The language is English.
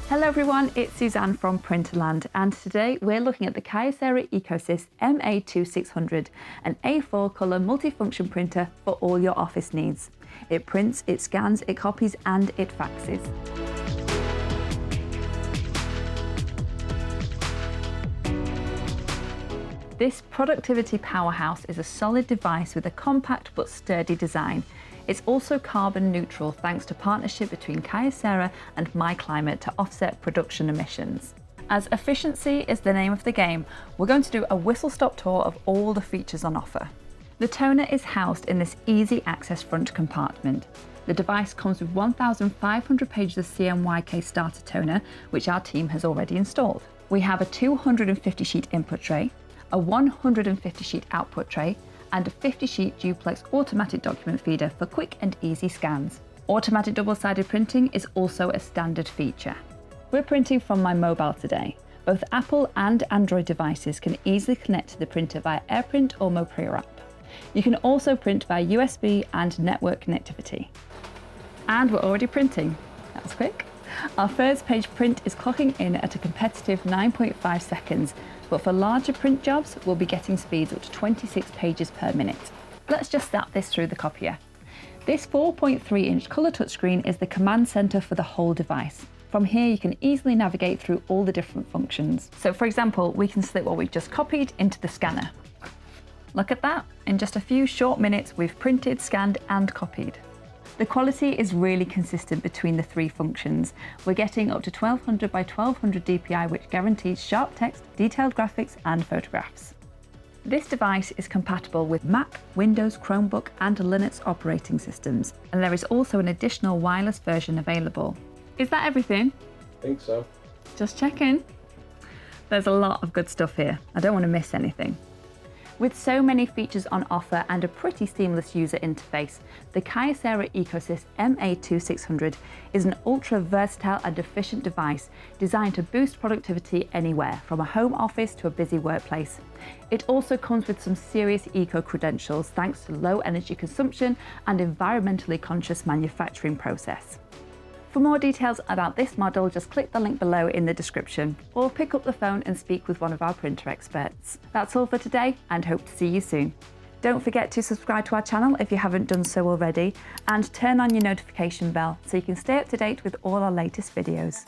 Hello everyone, it's Suzanne from Printerland, and today we're looking at the Kyocera ECOSYS MA2600, an A4 colour multifunction printer for all your office needs. It prints, it scans, it copies and it faxes. This productivity powerhouse is a solid device with a compact but sturdy design. It's also carbon neutral thanks to partnership between Kyocera and MyClimate to offset production emissions. As efficiency is the name of the game, we're going to do a whistle-stop tour of all the features on offer. The toner is housed in this easy access front compartment. The device comes with 1,500 pages of CMYK starter toner, which our team has already installed. We have a 250 sheet input tray, a 150 sheet output tray, and a 50 sheet duplex automatic document feeder for quick and easy scans. Automatic double-sided printing is also a standard feature. We're printing from my mobile today. Both Apple and Android devices can easily connect to the printer via AirPrint or Mopria app. You can also print via USB and network connectivity. And we're already printing. That was quick. Our first page print is clocking in at a competitive 9.5 seconds, but for larger print jobs, we'll be getting speeds up to 26 pages per minute. Let's just zap this through the copier. This 4.3-inch colour touchscreen is the command centre for the whole device. From here, you can easily navigate through all the different functions. So for example, we can slip what we've just copied into the scanner. Look at that, in just a few short minutes, we've printed, scanned and copied. The quality is really consistent between the three functions. We're getting up to 1200 by 1200 dpi, which guarantees sharp text, detailed graphics and photographs. This device is compatible with Mac, Windows, Chromebook and Linux operating systems, and there is also an additional wireless version available. Is that everything? I think so. Just checking. There's a lot of good stuff here. I don't want to miss anything. With so many features on offer and a pretty seamless user interface, the Kyocera ECOSYS MA2600 is an ultra versatile and efficient device designed to boost productivity anywhere, from a home office to a busy workplace. It also comes with some serious eco-credentials thanks to low energy consumption and environmentally conscious manufacturing process. For more details about this model, just click the link below in the description or pick up the phone and speak with one of our printer experts. That's all for today and hope to see you soon. Don't forget to subscribe to our channel if you haven't done so already and turn on your notification bell so you can stay up to date with all our latest videos.